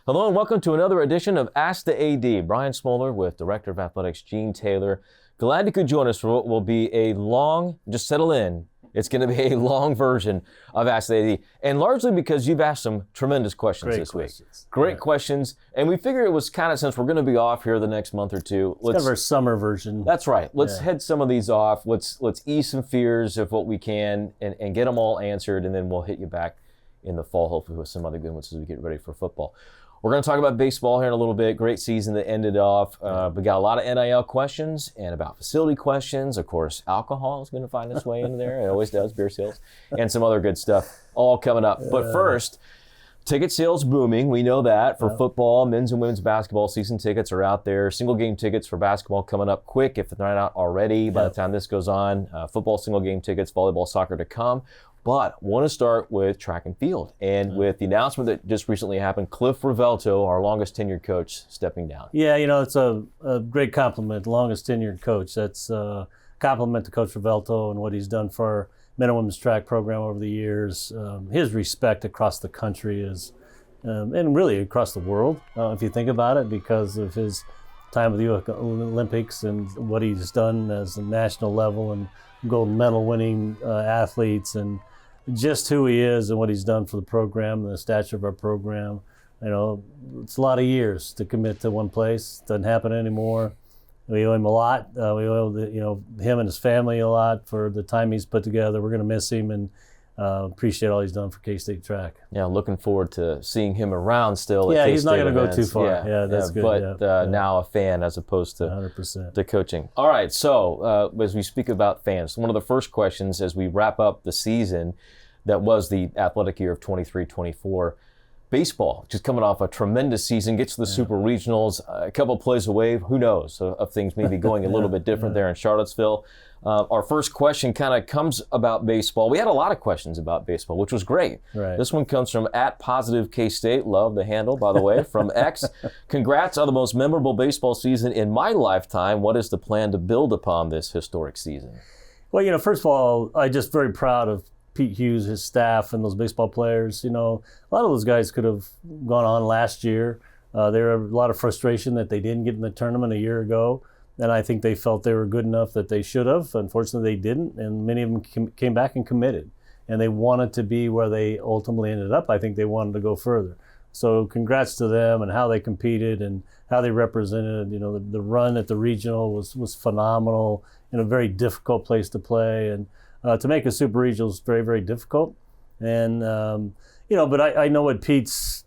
Hello and welcome to another edition of Ask the AD. Brian Smoller with Director of Athletics Gene Taylor. Glad you could join us for what will be a long, just settle in, it's going to be a long version of Ask the AD. And largely because you've asked some tremendous questions this week. Great questions. And we figured it was kind of, since we're going to be off here the next month or two. It's kind of our summer version. That's right. Let's head some of these off. Let's ease some fears of what we can and get them all answered. And then we'll hit you back in the fall, hopefully with some other good ones as we get ready for football. We're going to talk about baseball here in a little bit. Great season that ended off. We got a lot of NIL questions and about facility questions. Of course, alcohol is going to find its way into there. It always does, beer sales, and some other good stuff all coming up. But first, ticket sales booming. We know that for football, men's and women's basketball. Season tickets are out there. Single game tickets for basketball coming up quick if they're not out already by the time this goes on. Football single game tickets, volleyball, soccer to come. But want to start with track and field. And with the announcement that just recently happened, Cliff Rivelto, our longest tenured coach, stepping down. Yeah, you know, it's a great compliment, longest tenured coach. That's a compliment to Coach Rivelto and what he's done for our men and women's track program over the years. His respect across the country is, and really across the world, if you think about it, because of his time with the Olympics and what he's done as a national level and gold medal winning athletes and just who he is and what he's done for the program and the stature of our program. You know, it's a lot of years to commit to one place. Doesn't happen anymore. We owe him a lot. We owe him and his family a lot for the time he's put together. We're going to miss him and appreciate all he's done for K-State track. Yeah, looking forward to seeing him around still. Yeah, at he's not going to go too far. Yeah, that's good. But now a fan as opposed to 100%. The coaching. All right, so as we speak about fans, one of the first questions as we wrap up the season that was the athletic year of 23-24, baseball just coming off a tremendous season, gets to the Super Regionals, a couple plays away, who knows, of things maybe going a little bit different there in Charlottesville. Our first question kind of comes about baseball. We had a lot of questions about baseball, which was great. Right. This one comes from @PositiveK-State. Love the handle, by the way, from X. Congrats on the most memorable baseball season in my lifetime. What is the plan to build upon this historic season? Well, you know, first of all, I'm just very proud of Pete Hughes, his staff, and those baseball players. You know, a lot of those guys could have gone on last year. There were a lot of frustration that they didn't get in the tournament a year ago. And I think they felt they were good enough that they should have. Unfortunately, they didn't. And many of them came back and committed. And they wanted to be where they ultimately ended up. I think they wanted to go further. So congrats to them and how they competed and how they represented. You know, the run at the regional was phenomenal in a very difficult place to play. And to make a super regional is very, very difficult. And, but I know what Pete's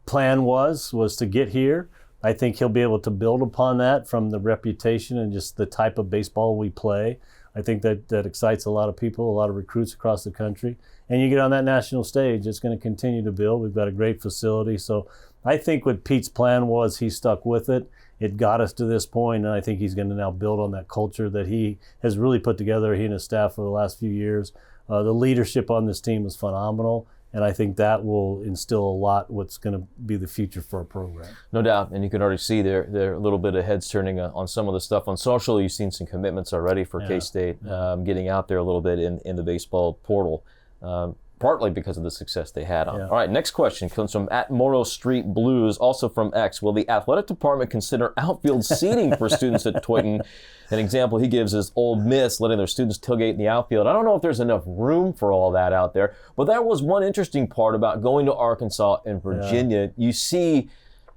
plan was to get here. I think he'll be able to build upon that from the reputation and just the type of baseball we play. I think that excites a lot of people, a lot of recruits across the country. And you get on that national stage, it's going to continue to build. We've got a great facility. So I think what Pete's plan was, he stuck with it. It got us to this point, and I think he's going to now build on that culture that he has really put together, he and his staff, for the last few years. The leadership on this team is phenomenal, and I think that will instill a lot what's going to be the future for our program. No doubt, and you can already see there a little bit of heads turning on some of the stuff on social. You've seen some commitments already for K-State getting out there a little bit in the baseball portal. Partly because of the success they had on. All right, next question comes from @Morrow Street Blues, also from X. Will the athletic department consider outfield seating for students at Toyton? An example he gives is Ole Miss letting their students tailgate in the outfield. I don't know if there's enough room for all that out there, but that was one interesting part about going to Arkansas and Virginia. You see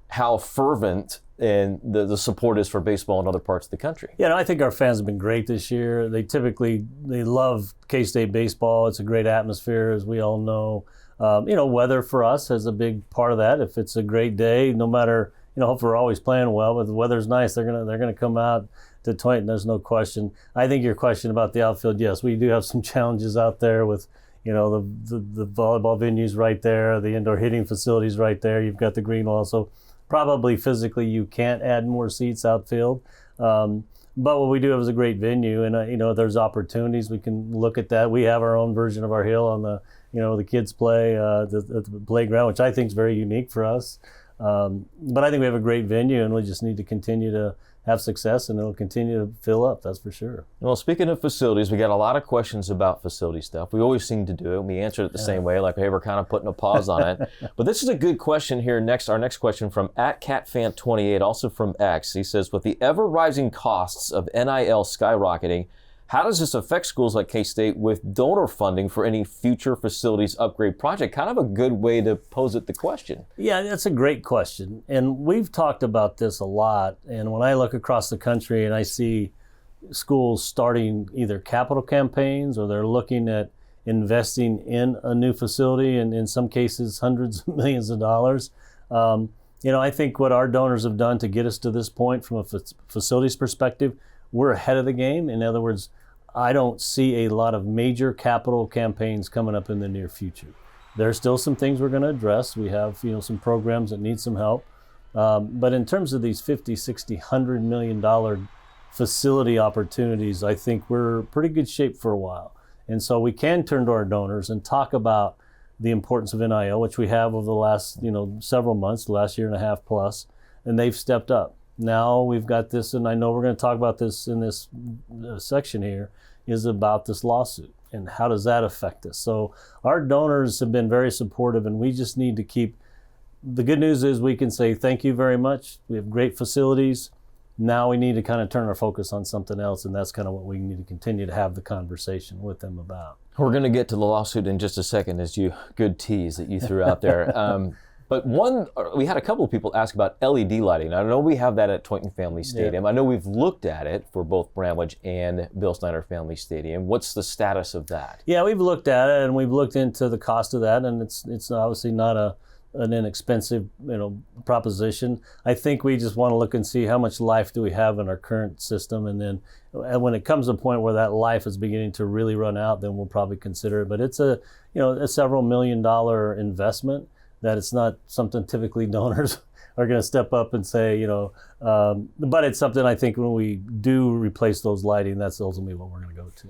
how fervent and the support is for baseball in other parts of the country. Yeah, I think our fans have been great this year. They love K-State baseball. It's a great atmosphere, as we all know. Weather for us has a big part of that. If it's a great day, no matter, hope we're always playing well, but the weather's nice, they're gonna come out to Toyton. There's no question. I think your question about the outfield, yes, we do have some challenges out there with, the volleyball venues right there, the indoor hitting facilities right there. You've got the green wall, so probably physically you can't add more seats outfield. But what we do have is a great venue, and there's opportunities. We can look at that. We have our own version of our hill on the kids play at the playground, which I think is very unique for us. But I think we have a great venue, and we just need to continue to have success, and it'll continue to fill up, that's for sure. Well, speaking of facilities, we got a lot of questions about facility stuff. We always seem to do it. We answer it the same way, like, hey, we're kind of putting a pause on it. But this is a good question here. Our next question from @CatFan28, also from X. He says, with the ever-rising costs of NIL skyrocketing, how does this affect schools like K-State with donor funding for any future facilities upgrade project? Kind of a good way to pose it the question. Yeah, that's a great question. And we've talked about this a lot. And when I look across the country and I see schools starting either capital campaigns or they're looking at investing in a new facility, and in some cases hundreds of millions of dollars, I think what our donors have done to get us to this point from a facilities perspective, we're ahead of the game. In other words, I don't see a lot of major capital campaigns coming up in the near future. There's still some things we're going to address. We have, some programs that need some help. But in terms of these $50, $60, $100 million facility opportunities, I think we're in pretty good shape for a while. And so we can turn to our donors and talk about the importance of NIL, which we have over the last, several months, the last year and a half plus, and they've stepped up. Now we've got this, and I know we're going to talk about this in this section here, is about this lawsuit and how does that affect us. So our donors have been very supportive, and we just need to keep, the good news is we can say thank you very much. We have great facilities. Now we need to kind of turn our focus on something else, and that's kind of what we need to continue to have the conversation with them about. We're going to get to the lawsuit in just a second, as you good tease that you threw out there. But we had a couple of people ask about LED lighting. I know we have that at Tointon Family Stadium. I know we've looked at it for both Bramlage and Bill Snyder Family Stadium. What's the status of that? Yeah, we've looked at it, and we've looked into the cost of that, and it's obviously not an inexpensive proposition. I think we just want to look and see how much life do we have in our current system, and then when it comes to a point where that life is beginning to really run out, then we'll probably consider it. But it's a several $1 million investment that it's not something typically donors are going to step up and say, but it's something I think when we do replace those lighting, that's ultimately what we're going to go to.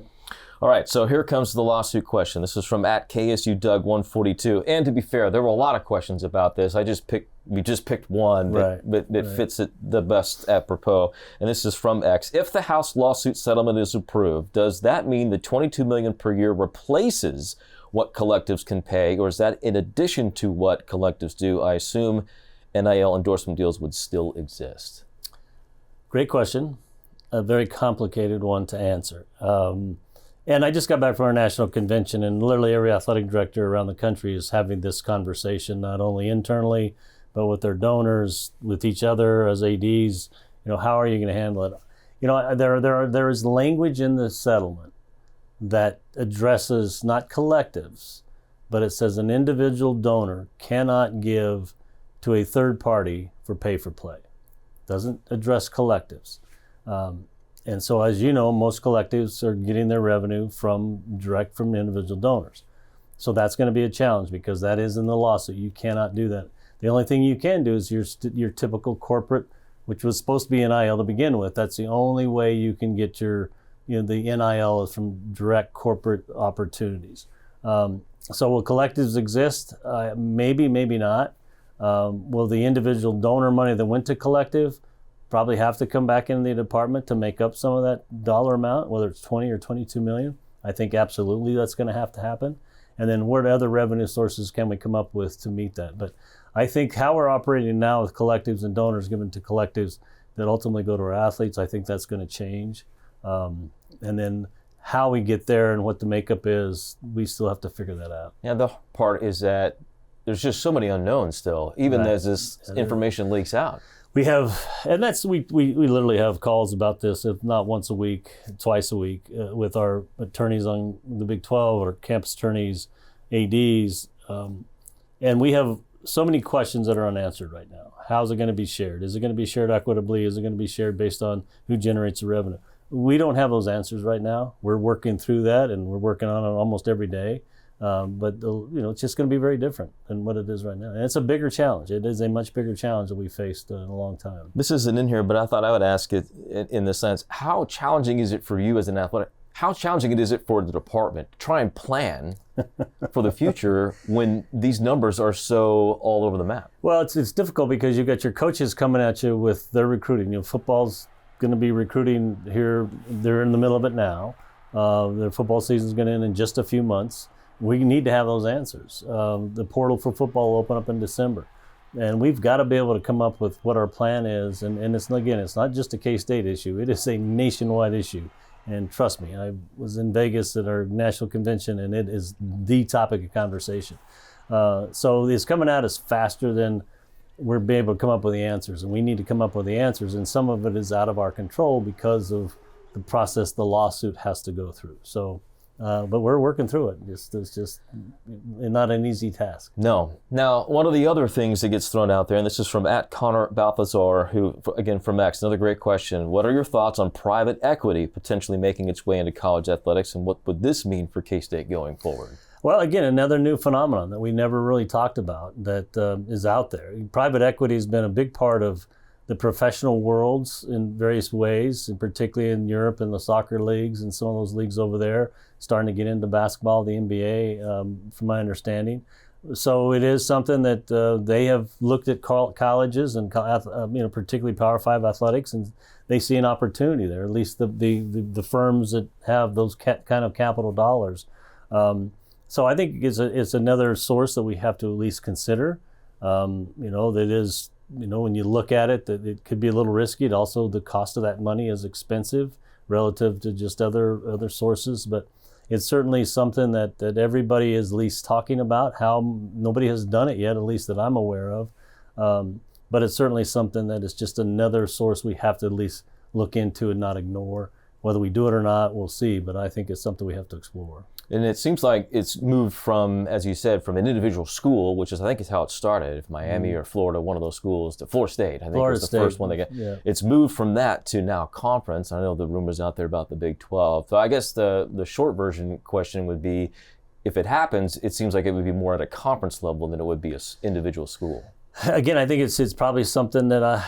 All right, so here comes the lawsuit question. This is from @KSUDoug142. And to be fair, there were a lot of questions about this. We just picked one that fits it the best apropos. And this is from X. If the House lawsuit settlement is approved, does that mean the $22 million per year replaces what collectives can pay, or is that in addition to what collectives do? I assume NIL endorsement deals would still exist. Great question. A very complicated one to answer. And I just got back from our national convention, and literally every athletic director around the country is having this conversation, not only internally, but with their donors, with each other as ADs. How are you going to handle it? There is language in the settlement that addresses not collectives, but it says an individual donor cannot give to a third party for pay for play. Doesn't address collectives. And so, as you know, most collectives are getting their revenue direct from individual donors. So that's going to be a challenge because that is in the lawsuit. You cannot do that. The only thing you can do is your typical corporate, which was supposed to be NIL to begin with. That's the only way you can get the NIL is from direct corporate opportunities. So will collectives exist? Maybe, maybe not. Will the individual donor money that went to collective probably have to come back into the department to make up some of that dollar amount, whether it's 20 or 22 million? I think absolutely that's going to have to happen. And then what other revenue sources can we come up with to meet that? But I think how we're operating now with collectives and donors given to collectives that ultimately go to our athletes, I think that's going to change. And then how we get there and what the makeup is, we still have to figure that out. Yeah, the part is that there's just so many unknowns still, even as this information leaks out. We have, and that's we literally have calls about this, if not once a week, twice a week, with our attorneys on the Big 12 or campus attorneys, ADs, and we have so many questions that are unanswered right now. How's it going to be shared? Is it going to be shared equitably? Is it going to be shared based on who generates the revenue? We don't have those answers right now. We're working through that, and we're working on it almost every day. But it's just going to be very different than what it is right now. And it's a bigger challenge. It is a much bigger challenge that we faced in a long time. This isn't in here, but I thought I would ask it in the sense, how challenging is it for you as an athletic? How challenging is it for the department to try and plan for the future when these numbers are so all over the map? Well, it's difficult because you've got your coaches coming at you with their recruiting. Football's going to be recruiting here. They're in the middle of it now. Their football season is going to end in just a few months. We need to have those answers. The portal for football will open up in December. And we've got to be able to come up with what our plan is. And it's not just a K-State issue. It is a nationwide issue. And trust me, I was in Vegas at our national convention, and it is the topic of conversation. So it's coming at us faster than we're being able to come up with the answers. And we need to come up with the answers. And some of it is out of our control because of the process the lawsuit has to go through. So. But we're working through it. It's just not an easy task. No. Now, one of the other things that gets thrown out there, and this is from @Connor Balthazar, who, again, from X, another great question. What are your thoughts on private equity potentially making its way into college athletics, and what would this mean for K-State going forward? Well, again, another new phenomenon that we never really talked about that is out there. Private equity has been a big part of the professional worlds in various ways, and particularly in Europe and the soccer leagues and some of those leagues over there, starting to get into basketball, the NBA, from my understanding. So it is something that they have looked at colleges and particularly Power 5 athletics, and they see an opportunity there, at least the firms that have those kind of capital dollars. So I think it's another source that we have to at least consider. That is, when you look at it, that it could be a little risky. It also, the cost of that money is expensive relative to just other sources. But it's certainly something that everybody is at least talking about. How nobody has done it yet, at least that I'm aware of. But it's certainly something that is just another source we have to at least look into and not ignore. Whether we do it or not, we'll see. But I think it's something we have to explore. And it seems like it's moved from, as you said, from an individual school, which is, I think, is how it started. If Miami or Florida, one of those schools, to Florida State, I think was the first one they got. Yeah. It's moved from that to now conference. I know the rumors out there about the Big 12. So I guess the short version question would be, if it happens, it seems like it would be more at a conference level than it would be an individual school. Again, I think it's probably something that I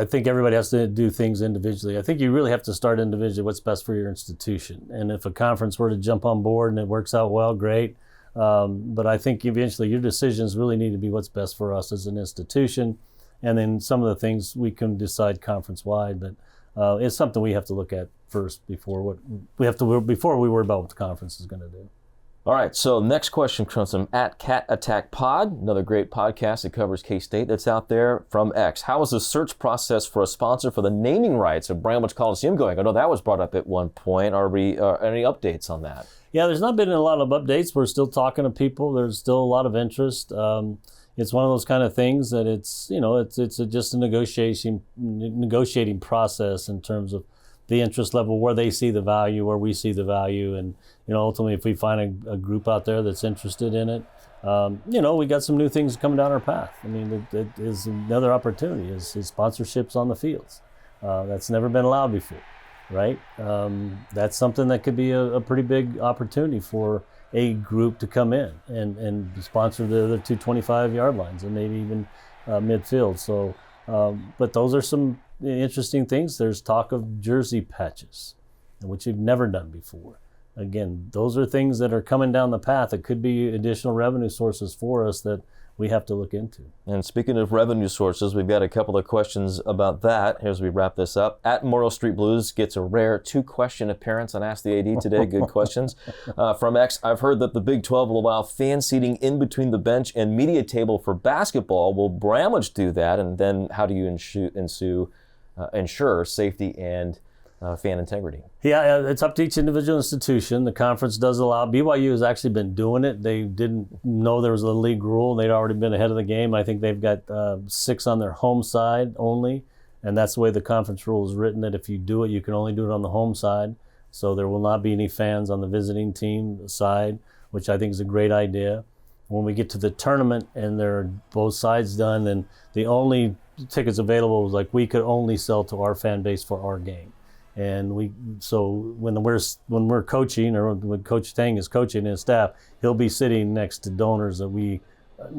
think everybody has to do things individually. I think you really have to start individually. What's best for your institution? And if a conference were to jump on board and it works out well, great. But I think eventually your decisions really need to be what's best for us as an institution, and then some of the things we can decide conference-wide. But it's something we have to look at first before we worry about what the conference is going to do. All right, so next question comes from @CatAttackPod, another great podcast that covers K-State that's out there from X. How is the search process for a sponsor for the naming rights of Bramlage Coliseum going? I know that was brought up at one point. Are we any updates on that? Yeah, there's not been a lot of updates. We're still talking to people. There's still a lot of interest. It's one of those kind of things that it's just a negotiating process in terms of the interest level, where they see the value, where we see the value, and ultimately, if we find a group out there that's interested in it, we got some new things coming down our path. I mean, it is another opportunity is sponsorships on the fields. That's never been allowed before, right? That's something that could be a pretty big opportunity for a group to come in and sponsor the other 225-yard lines and maybe even midfield. So, but those are some interesting things. There's talk of jersey patches, which you've never done before. Again, those are things that are coming down the path that could be additional revenue sources for us that we have to look into. And speaking of revenue sources, we've got a couple of questions about that as we wrap this up. @Memorial Street Blues gets a rare 2-question appearance on Ask the AD today. Good questions. From X, I've heard that the Big 12 will allow fan seating in between the bench and media table for basketball. Will Bramlage do that? And then how do you ensure safety and fan integrity? Yeah, it's up to each individual institution. The conference does allow. BYU has actually been doing it. They didn't know there was a league rule. They'd already been ahead of the game. I think they've got 6 on their home side only, and that's the way the conference rule is written, that if you do it, you can only do it on the home side. So there will not be any fans on the visiting team side, which I think is a great idea. When we get to the tournament and they're both sides done, then the only tickets available was we could only sell to our fan base for our game. And when we're coaching, or when Coach Tang is coaching his staff, he'll be sitting next to donors that we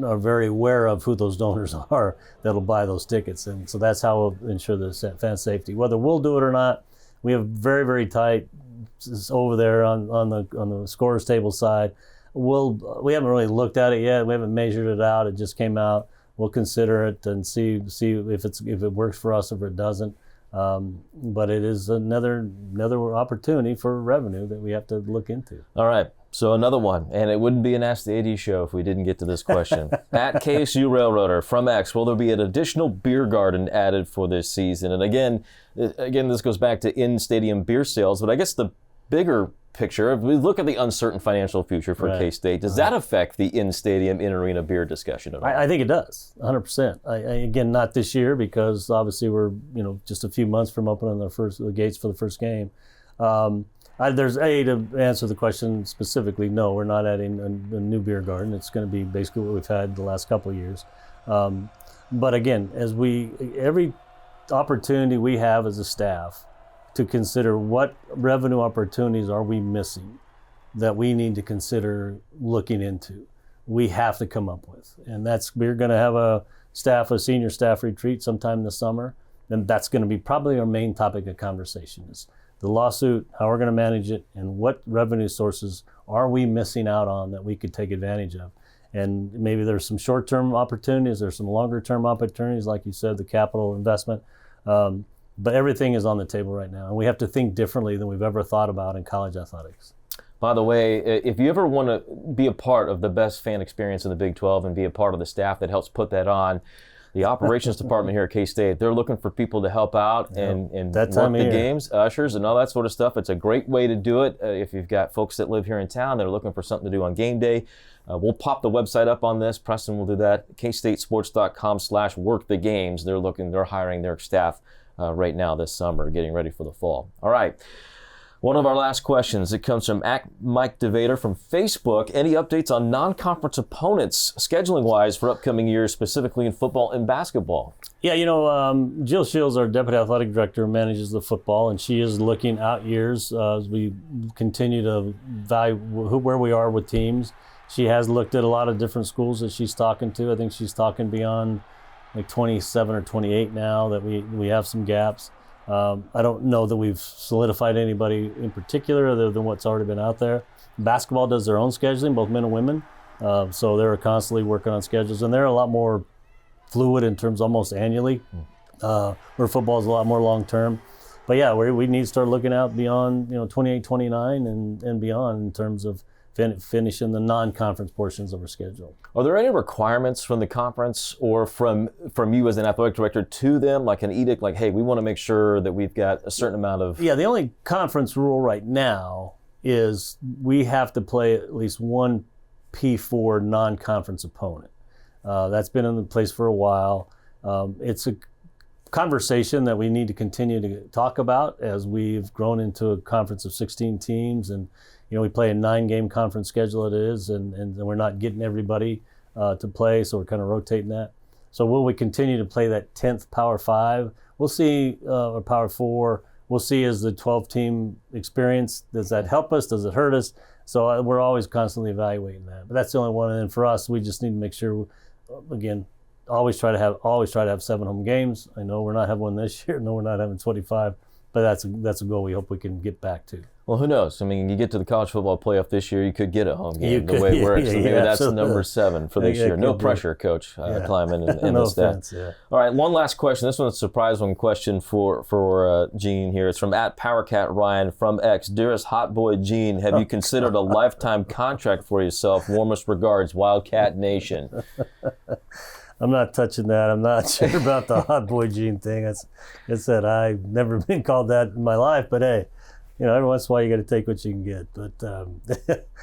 are very aware of who those donors are that'll buy those tickets. And so that's how we'll ensure the fan safety. Whether we'll do it or not, we have very, very tight over there on the scorers table side. We haven't really looked at it yet. We haven't measured it out. It just came out. We'll consider it and see if it works for us, if it doesn't. But it is another opportunity for revenue that we have to look into. All right. So another one, and it wouldn't be an Ask the AD show if we didn't get to this question. At KSU Railroader from X, will there be an additional beer garden added for this season? And again, this goes back to in-stadium beer sales, but I guess the bigger picture, if we look at the uncertain financial future for K-State, does that affect the in-stadium, in-arena beer discussion at all? I think it does, 100%. Again, not this year because obviously we're just a few months from opening the gates for the first game. To answer the question specifically, no, we're not adding a new beer garden. It's going to be basically what we've had the last couple of years. But again, every opportunity we have as a staff to consider what revenue opportunities are we missing that we need to consider looking into, we have to come up with. And we're going to have a senior staff retreat sometime this summer. And that's going to be probably our main topic of conversation is the lawsuit, how we're going to manage it, and what revenue sources are we missing out on that we could take advantage of. And maybe there's some short-term opportunities, there's some longer-term opportunities, like you said, the capital investment. But everything is on the table right now, and we have to think differently than we've ever thought about in college athletics. By the way, if you ever want to be a part of the best fan experience in the Big 12 and be a part of the staff that helps put that on, the operations department here at K-State, they're looking for people to help out and work the games, ushers, and all that sort of stuff. It's a great way to do it. If you've got folks that live here in town that are looking for something to do on game day, we'll pop the website up on this. Preston will do that. kstatesports.com/workthegames. They're hiring their staff right now this summer, getting ready for the fall. All right. One of our last questions, it comes from Mike DeVader from Facebook. Any updates on non-conference opponents, scheduling-wise, for upcoming years, specifically in football and basketball? Yeah, Jill Shields, our deputy athletic director, manages the football, and she is looking out years as we continue to value where we are with teams. She has looked at a lot of different schools that she's talking to. I think she's talking beyond like 27 or 28 now that we have some gaps. I don't know that we've solidified anybody in particular other than what's already been out there. Basketball does their own scheduling, both men and women. So they're constantly working on schedules, and they're a lot more fluid in terms almost annually, where football is a lot more long-term. But yeah, we need to start looking out beyond 28, 29 and beyond in terms of finishing the non-conference portions of our schedule. Are there any requirements from the conference or from you as an athletic director to them, like an edict, like, hey, we want to make sure that we've got a certain amount of... Yeah, the only conference rule right now is we have to play at least one P4 non-conference opponent. That's been in place for a while. It's a conversation that we need to continue to talk about as we've grown into a conference of 16 teams, and we play a 9-game conference schedule it is, and we're not getting everybody to play, so we're kind of rotating that. So will we continue to play that 10th Power 5? We'll see, or Power 4. We'll see as the 12-team experience. Does that help us? Does it hurt us? So we're always constantly evaluating that. But that's the only one. And then for us, we just need to make sure, again, always try to have 7 home games. I know we're not having one this year. No, we're not having 25. But that's a goal we hope we can get back to. Well, who knows? I mean, you get to the college football playoff this year, you could get a home game the way it works. So maybe that's the number 7 for this year. No pressure, Coach Kleiman and no the staff. Offense, yeah. All right, one last question. This one's a surprise one question for Gene here. It's from @PowerCatRyan from X. Dearest Hot Boy Gene, have you considered a lifetime contract for yourself? Warmest regards, Wildcat Nation. I'm not touching that. I'm not sure about the Hot Boy Gene thing. It's that I've never been called that in my life, but hey, every once in a while you got to take what you can get. But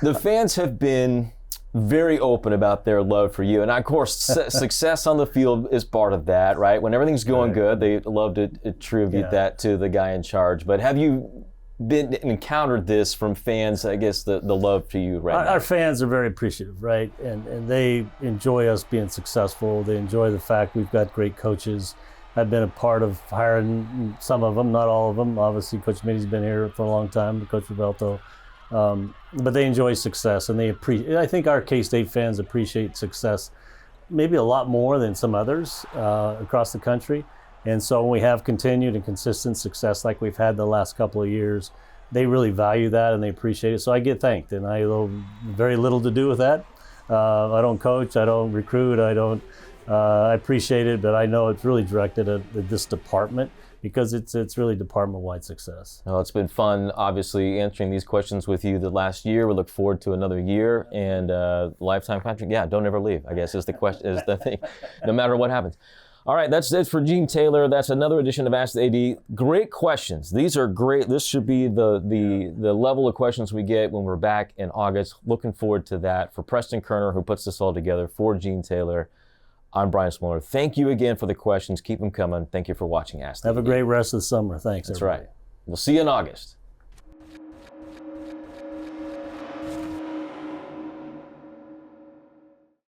the fans have been very open about their love for you, and of course, success on the field is part of that, right? When everything's going good, they love to attribute that to the guy in charge. But have you encountered this from fans, I guess, the love to you right now? Our fans are very appreciative, right? And they enjoy us being successful. They enjoy the fact we've got great coaches. I've been a part of hiring some of them, not all of them. Obviously, Coach Mitty's been here for a long time, Coach Revelto. But they enjoy success, and I think our K-State fans appreciate success maybe a lot more than some others across the country. And so when we have continued and consistent success like we've had the last couple of years, they really value that and they appreciate it. So I get thanked, and I have very little to do with that. I don't coach, I don't recruit, I don't I appreciate it, but I know it's really directed at this department because it's really department-wide success. Well, it's been fun, obviously, answering these questions with you the last year. We look forward to another year and lifetime contract. Yeah, don't ever leave, I guess is the question, is the thing, no matter what happens. All right, that's it for Gene Taylor. That's another edition of Ask the AD. Great questions. These are great. This should be the level of questions we get when we're back in August. Looking forward to that. For Preston Kerner, who puts this all together, for Gene Taylor, I'm Brian Smoller. Thank you again for the questions. Keep them coming. Thank you for watching Ask the AD. Have a great rest of the summer. Thanks, That's everybody. right. We'll see you in August.